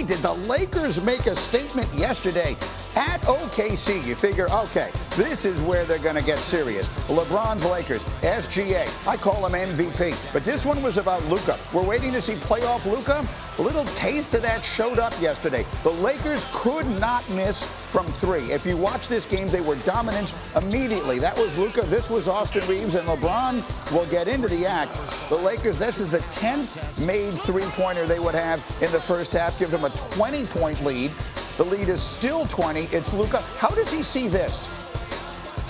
boy, did the Lakers make a statement yesterday at OKC. You figure, okay, this is where they're going to get serious. LeBron's Lakers, SGA. I call him MVP. But this one was about Luka. We're waiting to see playoff Luka. A little taste of that showed up yesterday. The Lakers could not miss from three. If you watch this game, they were dominant immediately. That was Luka. This was Austin Reeves. And LeBron will get into the act. The Lakers, this is the 10th made three-pointer they would have in the first half. Give them a 20-point lead. The lead is still 20. It's Luka. How does he see this?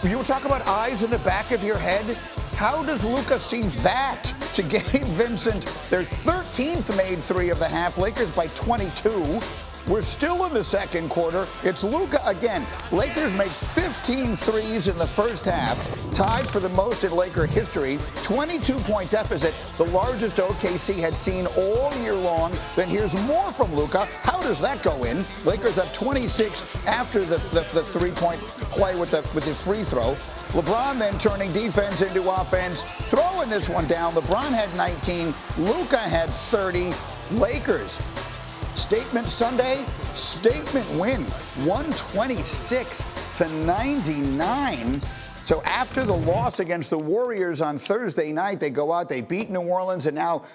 You talk about eyes in the back of your head. How does Luka see that to Gabe Vincent? Their 13th made three of the half. Lakers by 22. We're still in the second quarter. It's Luka again. Lakers make 15 threes in the first half, tied for the most in Laker history. 22-point deficit, the largest OKC had seen all year long. Then here's more from Luka. How does that go in? Lakers up 26 after the three-point play with the free throw. LeBron then turning defense into offense, throwing this one down. LeBron had 19. Luka had 30. Lakers. Statement Sunday, statement win, 126-99. So after the loss against the Warriors on Thursday night, they go out, they beat New Orleans, and now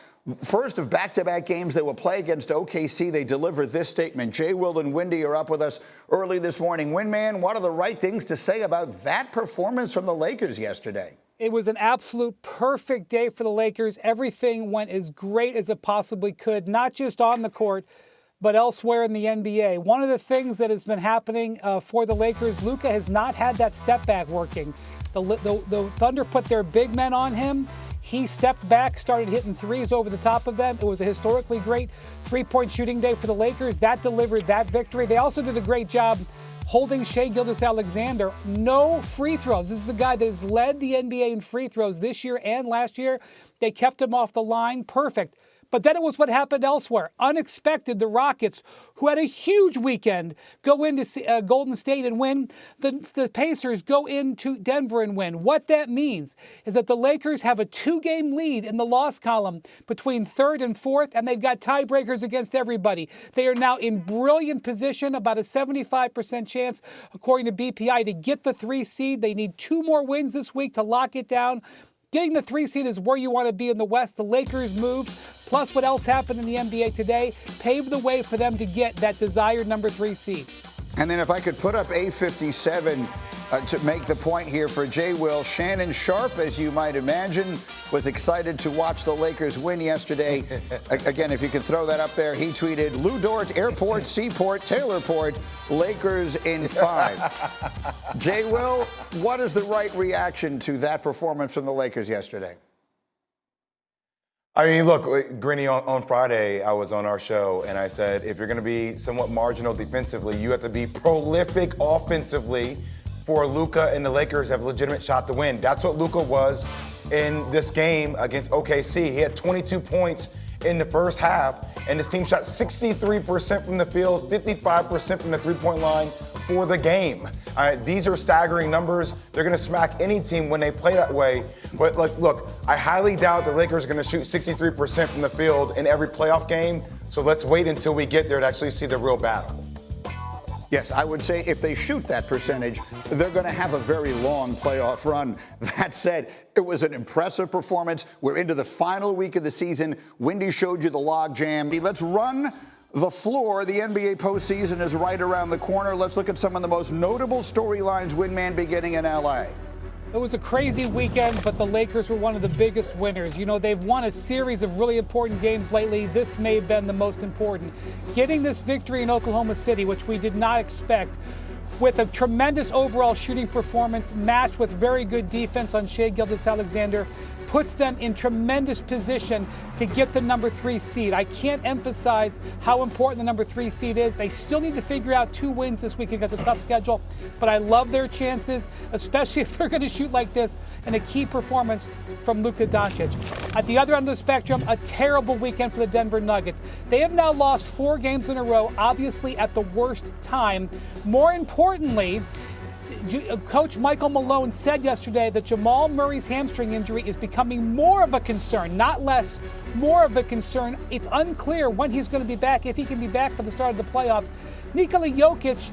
first of back-to-back games they will play against OKC. They deliver this statement. Jay, Will, and Windy are up with us early this morning. Windman, what are the right things to say about that performance from the Lakers yesterday? It was an absolute perfect day for the Lakers. Everything went as great as it possibly could, not just on the court, but elsewhere in the NBA. One of the things that has been happening for the Lakers, Luka has not had that step back working. The Thunder put their big men on him. He stepped back, started hitting threes over the top of them. It was a historically great three-point shooting day for the Lakers. That delivered that victory. They also did a great job holding Shai Gilgeous-Alexander. No free throws. This is a guy that has led the NBA in free throws this year and last year. They kept him off the line. Perfect. But then it was what happened elsewhere. Unexpected, the Rockets, who had a huge weekend, go into Golden State and win. The Pacers go into Denver and win. What that means is that the Lakers have a 2-game lead in the loss column between third and fourth, and they've got tiebreakers against everybody. They are now in brilliant position, about a 75% chance, according to BPI, to get the 3 seed. They need 2 more wins this week to lock it down. Getting the 3 seed is where you want to be in the West. The Lakers move, plus what else happened in the NBA today, paved the way for them to get that desired number 3 seed. And then if I could put up A57 to make the point here for Jay Will, Shannon Sharp, as you might imagine, was excited to watch the Lakers win yesterday. Again, if you could throw that up there, he tweeted, Lou Dort, Airport, Seaport, Taylorport, Lakers in 5. Jay Will, what is the right reaction to that performance from the Lakers yesterday? I mean, look, Grinny, on Friday, I was on our show, and I said, if you're going to be somewhat marginal defensively, you have to be prolific offensively for Luka and the Lakers have a legitimate shot to win. That's what Luka was in this game against OKC. He had 22 points in the first half, and his team shot 63% from the field, 55% from the three-point line for the game. These are staggering numbers. They're going to smack any team when they play that way. But look, I highly doubt the Lakers are going to shoot 63% from the field in every playoff game. So let's wait until we get there to actually see the real battle. Yes, I would say if they shoot that percentage, they're going to have a very long playoff run. That said, it was an impressive performance. We're into the final week of the season. Windy showed you the log jam. Let's run the floor. The NBA postseason is right around the corner. Let's look at some of the most notable storylines, Windman, beginning in LA. It was a crazy weekend, but the Lakers were one of the biggest winners. You know, they've won a series of really important games lately. This may have been the most important. Getting this victory in Oklahoma City, which we did not expect, with a tremendous overall shooting performance matched with very good defense on Shai Gilgeous-Alexander, puts them in tremendous position to get the number 3 seed. I can't emphasize how important the number 3 seed is. They still need to figure out 2 wins this week against a tough schedule, but I love their chances, especially if they're going to shoot like this, and a key performance from Luka Dončić. At the other end of the spectrum, a terrible weekend for the Denver Nuggets. They have now lost 4 games in a row, obviously at the worst time. More importantly, Coach Michael Malone said yesterday that Jamal Murray's hamstring injury is becoming more of a concern, not less, more of a concern. It's unclear when he's going to be back, if he can be back for the start of the playoffs. Nikola Jokic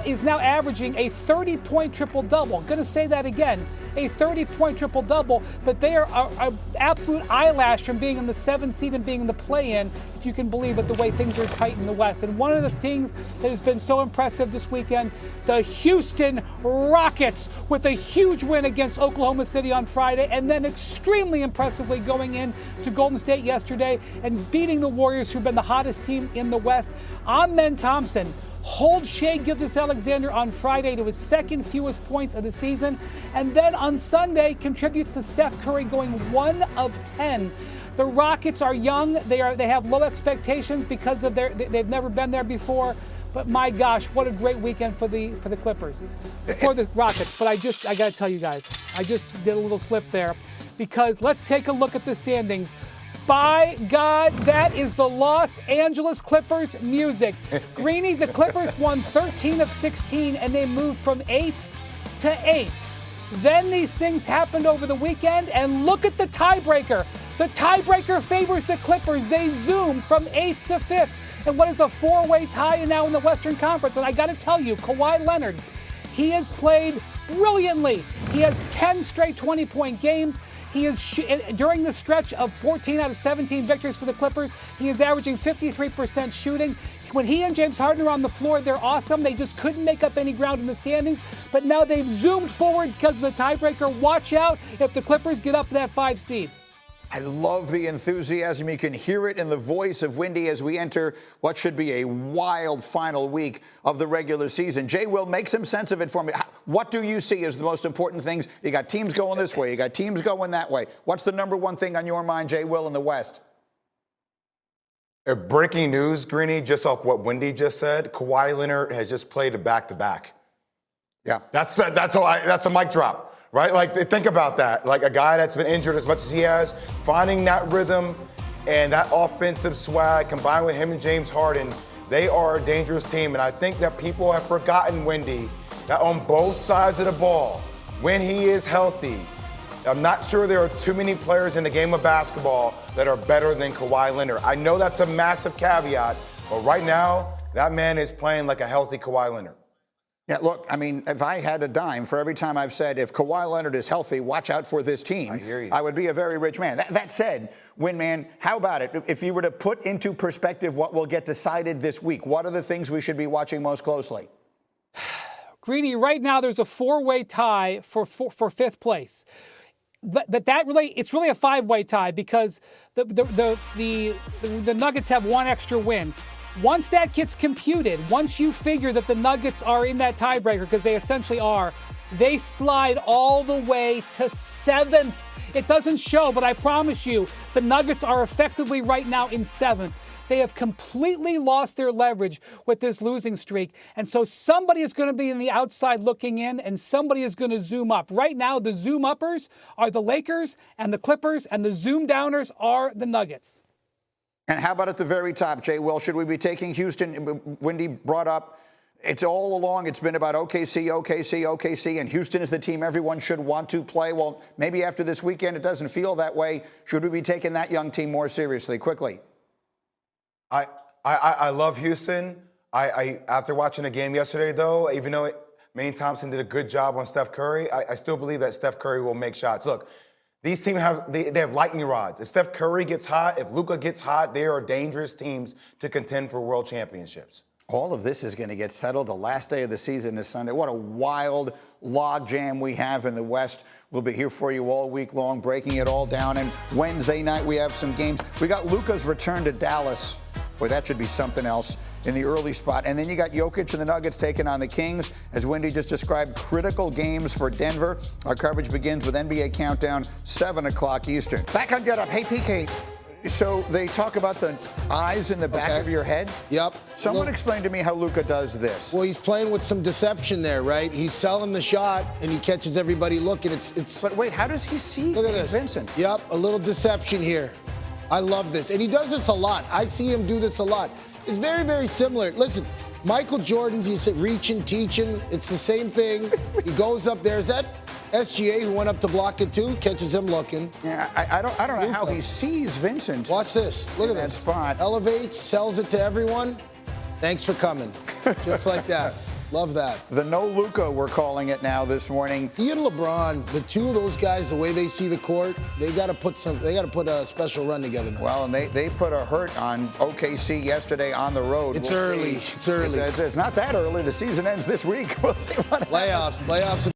is now averaging a 30-point triple-double. Going to say that again, a 30-point triple-double, but they are an absolute eyelash from being in the 7th seed and being in the play-in, if you can believe it, the way things are tight in the West. And one of the things that has been so impressive this weekend, the Houston Rockets with a huge win against Oklahoma City on Friday, and then extremely impressively going in to Golden State yesterday and beating the Warriors, who've been the hottest team in the West. Amen Thompson holds Shai Gilgeous-Alexander on Friday to his second fewest points of the season, and then on Sunday contributes to Steph Curry going 1 of 10. The Rockets are young. They have low expectations because of they've never been there before. But my gosh, what a great weekend for the Clippers, for the Rockets. But I got to tell you guys, I just did a little slip there, because let's take a look at the standings. By God, that is the Los Angeles Clippers music. Greeny, the Clippers won 13 of 16, and they moved from 8th to 8th. Then these things happened over the weekend, and look at the tiebreaker. The tiebreaker favors the Clippers. They zoomed from 8th to 5th. And what is a four-way tie now in the Western Conference? And I got to tell you, Kawhi Leonard, he has played brilliantly. He has 10 straight 20-point games. He is during the stretch of 14 out of 17 victories for the Clippers, he is averaging 53% shooting. When he and James Harden are on the floor, they're awesome. They just couldn't make up any ground in the standings. But now they've zoomed forward because of the tiebreaker. Watch out if the Clippers get up to that 5 seed. I love the enthusiasm. You can hear it in the voice of Windy as we enter what should be a wild final week of the regular season. Jay Will, make some sense of it for me. What do you see as the most important things? You got teams going this way. You got teams going that way. What's the number one thing on your mind, Jay Will, in the West? Breaking news, Greeny, just off what Wendy just said. Kawhi Leonard has just played a back-to-back. Yeah. That's a mic drop. Right? Like, think about that. Like, a guy that's been injured as much as he has, finding that rhythm and that offensive swag combined with him and James Harden, they are a dangerous team. And I think that people have forgotten, Wendy, that on both sides of the ball, when he is healthy, I'm not sure there are too many players in the game of basketball that are better than Kawhi Leonard. I know that's a massive caveat, but right now, that man is playing like a healthy Kawhi Leonard. Yeah, look, I mean, if I had a dime for every time I've said, if Kawhi Leonard is healthy, watch out for this team, I hear you. I would be a very rich man. That said, Windman, how about it? If you were to put into perspective what will get decided this week, what are the things we should be watching most closely? Greeny, right now there's a four-way tie for 5th place. But it's really a 5-way tie, because the Nuggets have one extra win. Once that gets computed, once you figure that the Nuggets are in that tiebreaker, because they essentially are, they slide all the way to 7th. It doesn't show, but I promise you, the Nuggets are effectively right now in 7th. They have completely lost their leverage with this losing streak. And so somebody is going to be in the outside looking in, and somebody is going to zoom up. Right now, the zoom uppers are the Lakers and the Clippers, and the zoom downers are the Nuggets. And how about at the very top, Jay Will, should we be taking Houston? Wendy brought up, it's all along, it's been about OKC, and Houston is the team everyone should want to play. Well, maybe after this weekend it doesn't feel that way. Should we be taking that young team more seriously? Quickly. I love Houston. After watching the game yesterday, though, even though Amen Thompson did a good job on Steph Curry, I still believe that Steph Curry will make shots. Look, these teams have lightning rods. If Steph Curry gets hot, if Luka gets hot, they are dangerous teams to contend for world championships. All of this is going to get settled. The last day of the season is Sunday. What a wild log jam we have in the West. We'll be here for you all week long, breaking it all down. And Wednesday night, we have some games. We got Luka's return to Dallas. Boy, that should be something else in the early spot. And then you got Jokic and the Nuggets taking on the Kings. As Wendy just described, critical games for Denver. Our coverage begins with NBA Countdown, 7 o'clock Eastern. Back on Get Up. Hey, PK. So they talk about the eyes in the back of your head? Yep. Someone explain to me how Luka does this. Well, he's playing with some deception there, right? He's selling the shot, and he catches everybody looking. It's. But wait, how does he see? Look at this. Vincent. Yep, a little deception here. I love this. And he does this a lot. I see him do this a lot. It's very, very similar. Listen, Michael Jordan's, you say reaching, teaching. It's the same thing. He goes up there. Is that SGA who went up to block it too? Catches him looking. Yeah, I don't know how he sees Vincent. Watch this. Look at that this. spot. Elevates, sells it to everyone. Thanks for coming. Just like that. Love that. The no Luka, we're calling it now this morning. He and LeBron, the two of those guys, the way they see the court, they got to put a special run together now. Well, and they put a hurt on OKC yesterday on the road. It's early. It's early. It's not that early. The season ends this week. We'll see what happens. Playoffs.